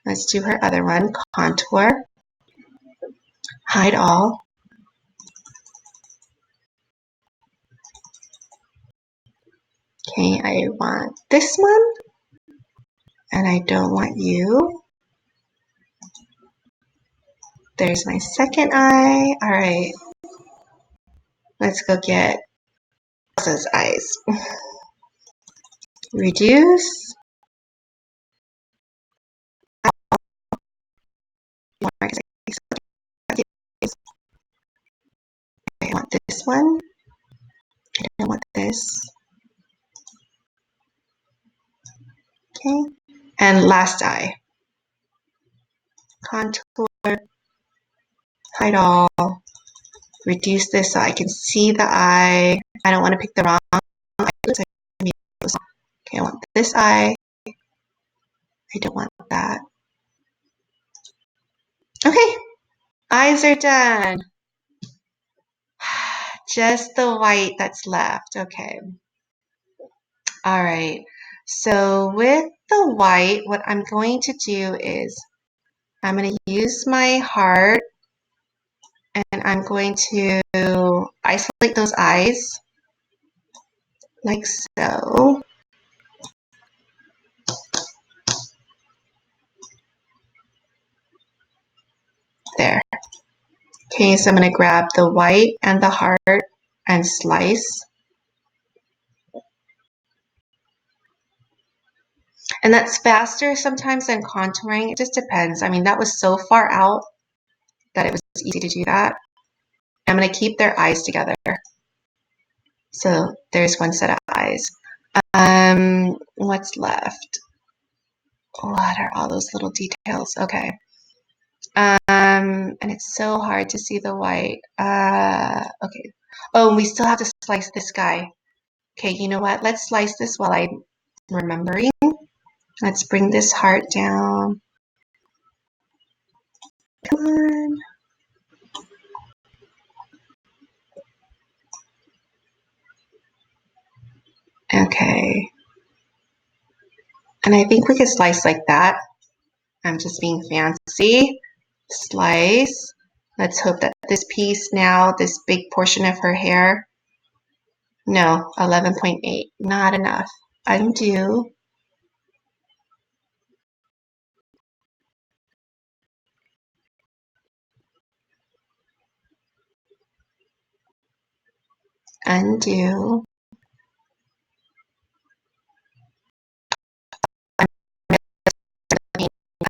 Let's do her other one. Contour. Hide all. Okay, I want this one. And I don't want you. There's my second eye. All right. Let's go get Elsa's eyes. Reduce. I want this one. I don't want this. Okay. And last eye. Contour. Hide all. Reduce this so I can see the eye. I don't want to pick the wrong eye. Okay, I want this eye. I don't want that. Okay, eyes are done. Just the white that's left. Okay. All right. So with the white, what I'm going to do is I'm going to use my heart and I'm going to isolate those eyes like so. There. Okay, so I'm going to grab the white and the heart and slice. And that's faster sometimes than contouring. It just depends. I mean, that was so far out that it was easy to do that. I'm going to keep their eyes together. So there's one set of eyes. What's left? What are all those little details? Okay. And it's so hard to see the white. Okay. Oh, we still have to slice this guy. Okay, you know what? Let's slice this while I'm remembering. Let's bring this heart down. Come on. Okay. And I think we could slice like that. I'm just being fancy. Slice. Let's hope that this piece now, this big portion of her hair, no, 11.8, not enough. Undo. Undo.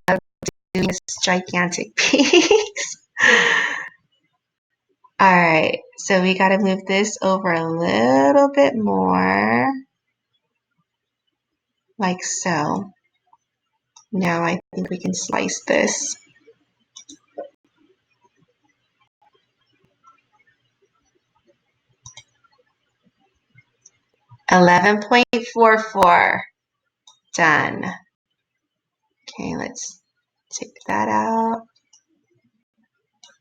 I'm doing this gigantic piece. All right, so we got to move this over a little bit more, like so. Now I think we can slice this. $11.44. Done. Okay, let's take that out.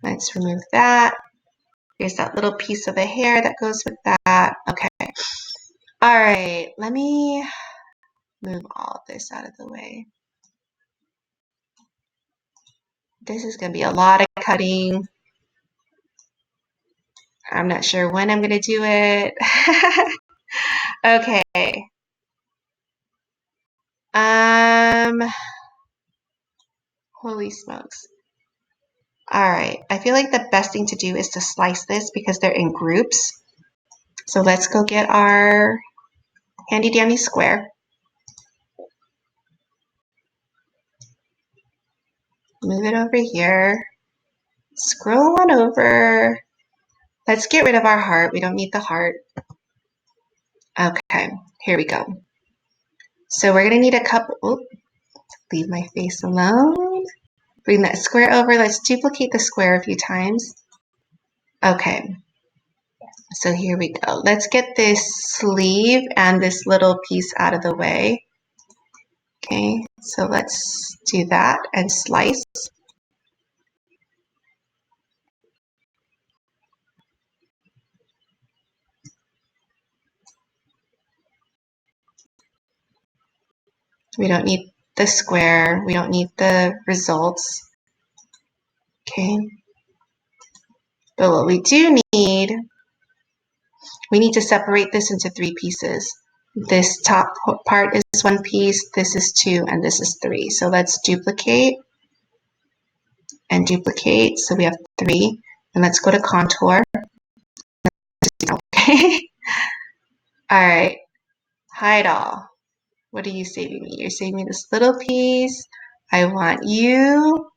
Let's remove that. Here's that little piece of the hair that goes with that. Okay. All right, let me move all of this out of the way. This is going to be a lot of cutting. I'm not sure when I'm going to do it. Okay. Holy smokes. All right. I feel like the best thing to do is to slice this because they're in groups. So let's go get our handy dandy square. Move it over here. Scroll on over. Let's get rid of our heart. We don't need the heart. Okay, here we go. So we're gonna need a couple, oh, leave my face alone. Bring that square over. Let's duplicate the square a few times. Okay, so here we go. Let's get this sleeve and this little piece out of the way. Okay, so let's do that and slice. We don't need the square. We don't need the results. Okay, but what we do need, we need to separate this into 3 pieces. This top part is 1 piece, this is 2, and this is 3. So let's duplicate and duplicate. So we have 3. And let's go to contour. Okay. All right. Hide all. What are you saving me? You're saving me this little piece. I want you,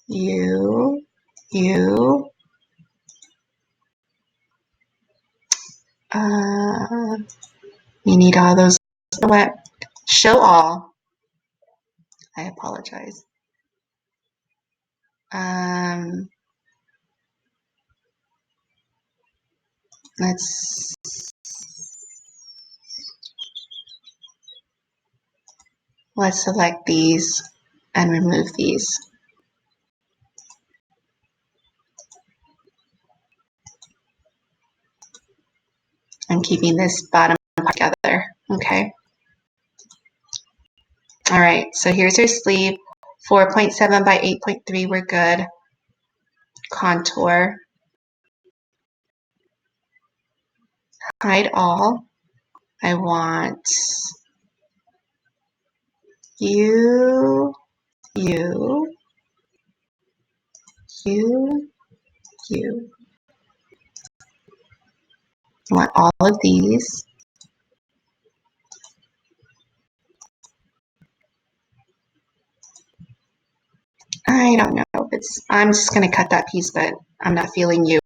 you, you. You need all those. What? Show all. I apologize. Let's Let's select these and remove these. I'm keeping this bottom part together, okay? All right, so here's our sleeve, 4.7 by 8.3, we're good. Contour, hide all. I want you, you, you, you. I want all of these. I don't know if it's, I'm just gonna cut that piece, but I'm not feeling you.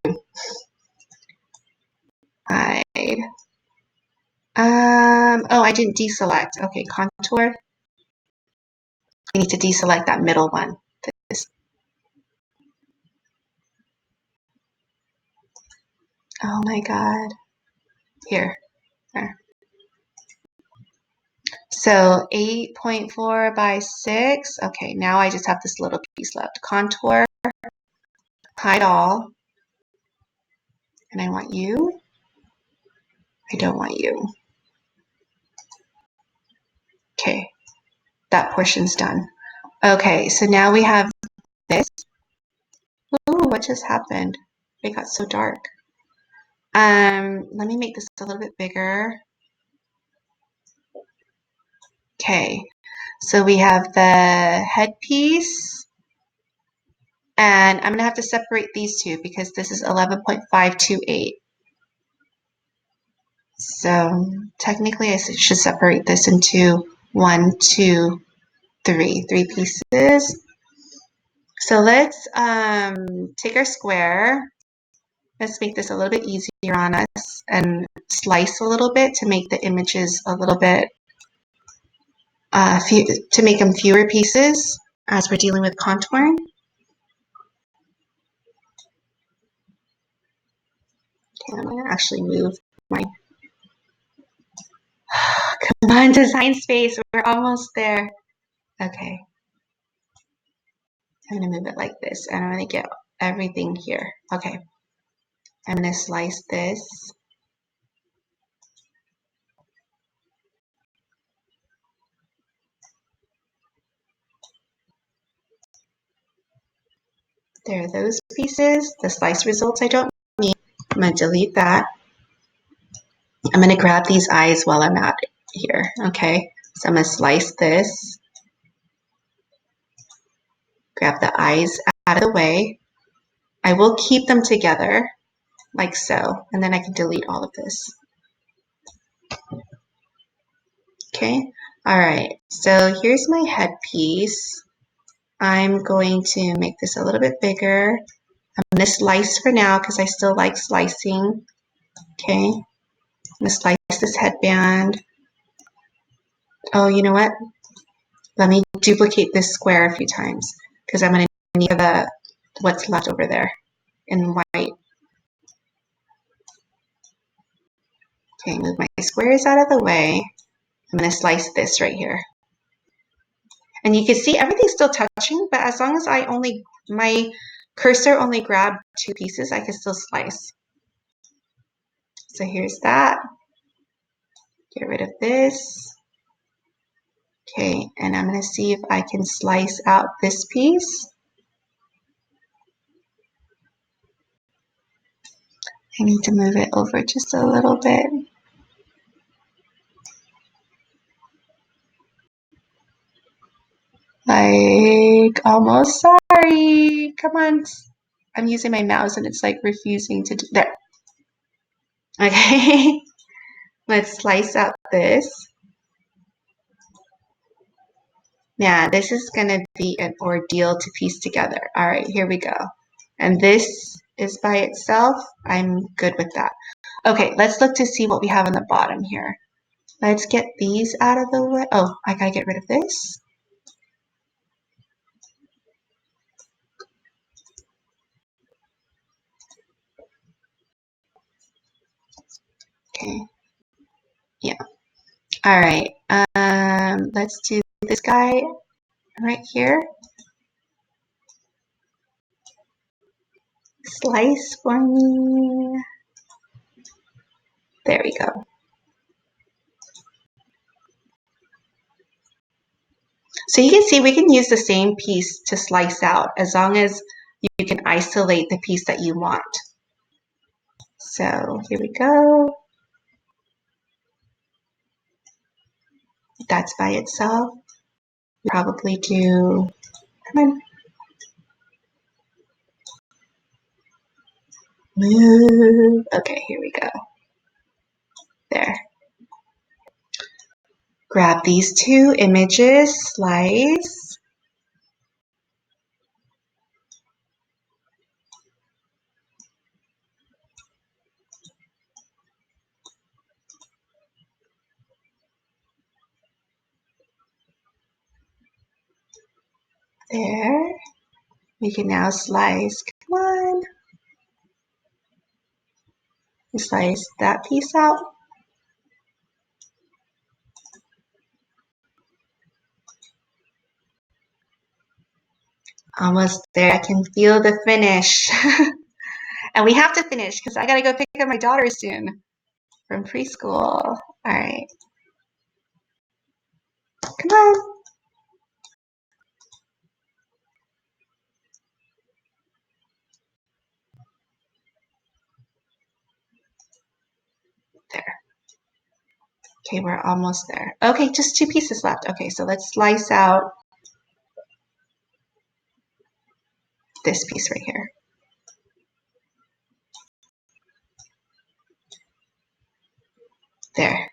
Hide. Oh, I didn't deselect. Okay, contour. I need to deselect that middle one. This. Oh my God. Here. There. So 8.4 by 6. Okay, now I just have this little piece left. Contour, hide all. And I want you. I don't want you. Okay, that portion's done. Okay, so now we have this. Ooh, what just happened? It got so dark. Let me make this a little bit bigger. Okay, so we have the headpiece, and I'm gonna have to separate these two because this is 11.528. So technically I should separate this into 1, 2, 3 pieces. So let's take our square. Let's make this a little bit easier on us and slice a little bit to make the images a little bit, to make them fewer pieces as we're dealing with contouring. Okay, I'm gonna actually move my, come on, design space, we're almost there. Okay, I'm gonna move it like this and I'm gonna get everything here. Okay, I'm gonna slice this. There are those pieces. The slice results I don't need. I'm gonna delete that. I'm gonna grab these eyes while I'm out here, okay? So I'm gonna slice this, grab the eyes out of the way. I will keep them together like so, and then I can delete all of this. Okay, all right, so here's my headpiece. I'm going to make this a little bit bigger. I'm gonna slice for now because I still like slicing. Okay, I'm gonna slice this headband. Oh, you know what? Let me duplicate this square a few times because I'm going to need what's left over there in white. Okay, move my squares out of the way. I'm going to slice this right here. And you can see everything's still touching, but as long as my cursor only grabbed 2 pieces, I can still slice. So here's that. Get rid of this. Okay, and I'm going to see if I can slice out this piece. I need to move it over just a little bit. Like, almost sorry. Come on. I'm using my mouse and it's like refusing to do there. Okay. Let's slice out this. Yeah, this is going to be an ordeal to piece together. All right, here we go. And this is by itself. I'm good with that. Okay, let's look to see what we have on the bottom here. Let's get these out of the way. Oh, I gotta get rid of this. Okay. Yeah. All right. Let's do this guy right here. Slice for me. There we go. So you can see we can use the same piece to slice out as long as you can isolate the piece that you want. So here we go. That's by itself. Probably do, come on. Move. Okay, here we go. There. Grab these two images, slice. There. We can now slice. Come on. Slice that piece out. Almost there. I can feel the finish. And we have to finish because I got to go pick up my daughter soon from preschool. All right. Come on. There. Okay, we're almost there. Okay, just two pieces left. Okay, so let's slice out this piece right here. There.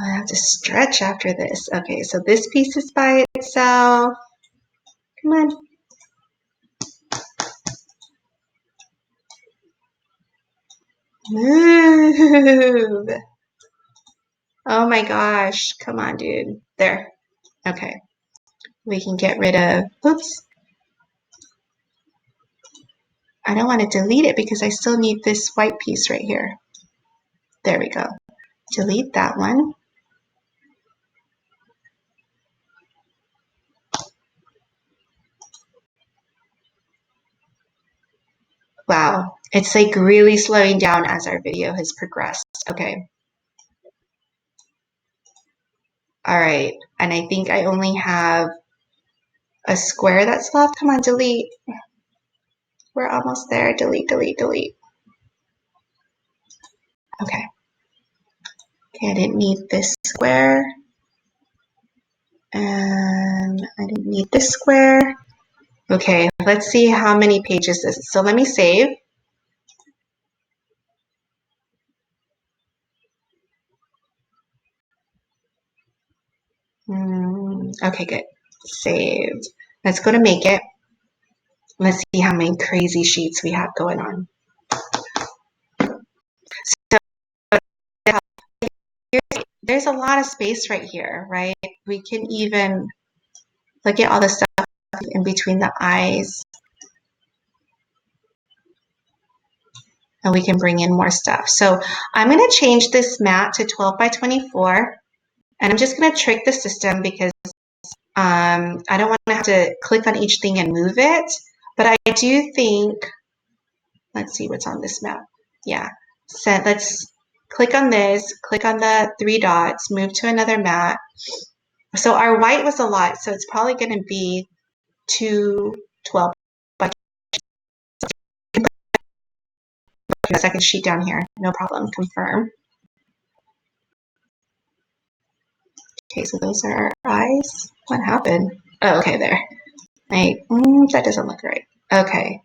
I have to stretch after this. Okay, so this piece is by itself. Come on. Move. Oh my gosh. Come on, dude. There. Okay. We can get rid of, oops. I don't want to delete it because I still need this white piece right here. There we go. Delete that one. Wow, it's like really slowing down as our video has progressed. Okay. All right, and I think I only have a square that's left. Come on, delete. We're almost there. Delete, delete, delete. Okay. Okay, I didn't need this square. And I didn't need this square. Okay, let's see how many pages this is. So let me save. Okay, good. Saved. Let's go to make it. Let's see how many crazy sheets we have going on. So there's a lot of space right here, right? We can even look at all the stuff in between the eyes. And we can bring in more stuff. So I'm going to change this mat to 12 by 24. And I'm just going to trick the system because I don't want to have to click on each thing and move it. But I do think, let's see what's on this map. Yeah. So let's click on this, click on the three dots, move to another mat. So our white was a lot. So it's probably going to be 212 by the second sheet down here. No problem. Confirm. Okay, so those are our eyes. What happened? Oh, okay, there. That doesn't look right. Okay.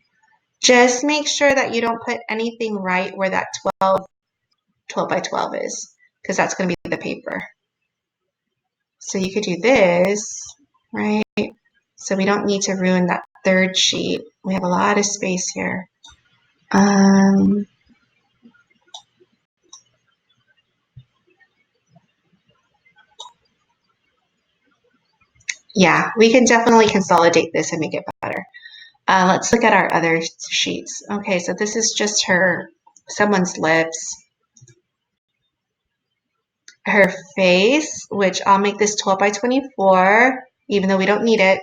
Just make sure that you don't put anything right where that 12 by 12 is, because that's going to be the paper. So you could do this, right? So we don't need to ruin that third sheet. We have a lot of space here. Yeah, we can definitely consolidate this and make it better. Let's look at our other sheets. Okay, so this is just someone's lips. her face, which I'll make this 12 by 24, even though we don't need it.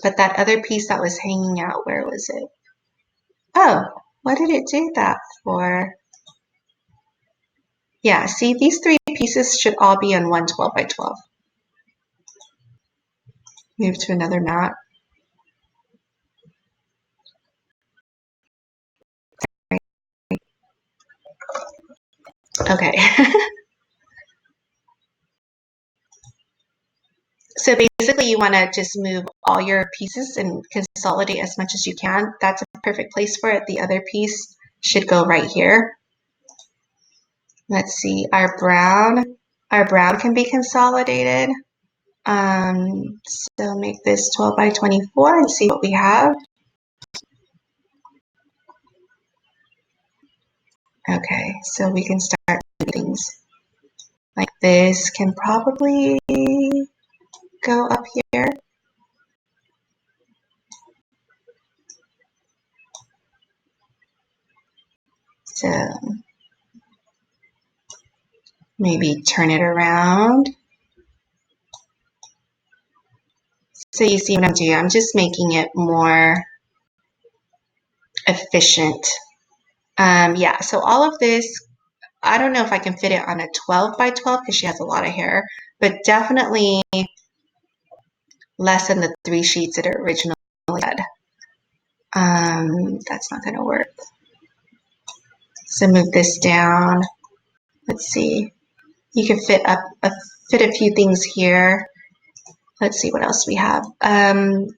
But that other piece that was hanging out, where was it? Oh, what did it do that for? Yeah, see, these three pieces should all be on one 12 by 12. Move to another mat. Okay. So basically you want to just move all your pieces and consolidate as much as you can. That's a perfect place for it. The other piece should go right here. Let's see, our brown can be consolidated. So make this 12 by 24 and see what we have. Okay, so we can start things like this can probably go up here. So maybe turn it around. So you see what I'm doing? I'm just making it more efficient. Yeah, so all of this, I don't know if I can fit it on a 12 by 12 because she has a lot of hair, but definitely less than the 3 sheets that it originally had. That's not going to work. So move this down. Let's see. You can fit a few things here. Let's see what else we have.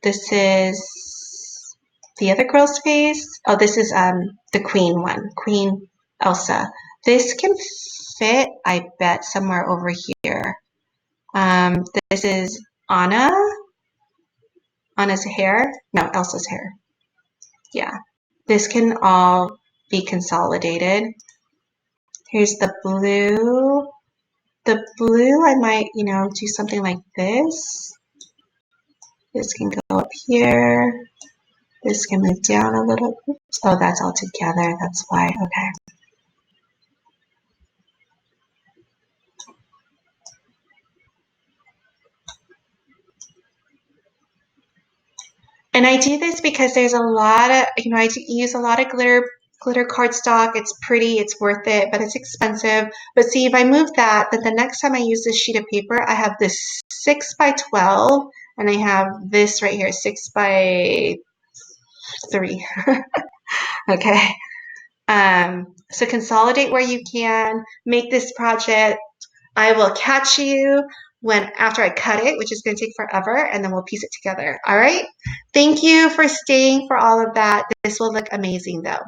This is the other girl's face. Oh, this is the queen one, Queen Elsa. This can fit, I bet, somewhere over here. This is Anna's hair. No, Elsa's hair. Yeah. This can all be consolidated. Here's the blue. The blue, I might, do something like this. This can go up here. This can move down a little. Oops. Oh, that's all together. That's why. Okay. And I do this because there's a lot of, I use a lot of glitter cardstock. It's pretty, it's worth it, but it's expensive. But see, if I move that, then the next time I use this sheet of paper, I have this 6 by 12, and I have this right here, 6 by 3. Okay. So consolidate where you can, make this project. I will catch you after I cut it, which is going to take forever, and then we'll piece it together. All right. Thank you for staying for all of that. This will look amazing though.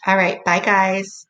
All right. Bye guys.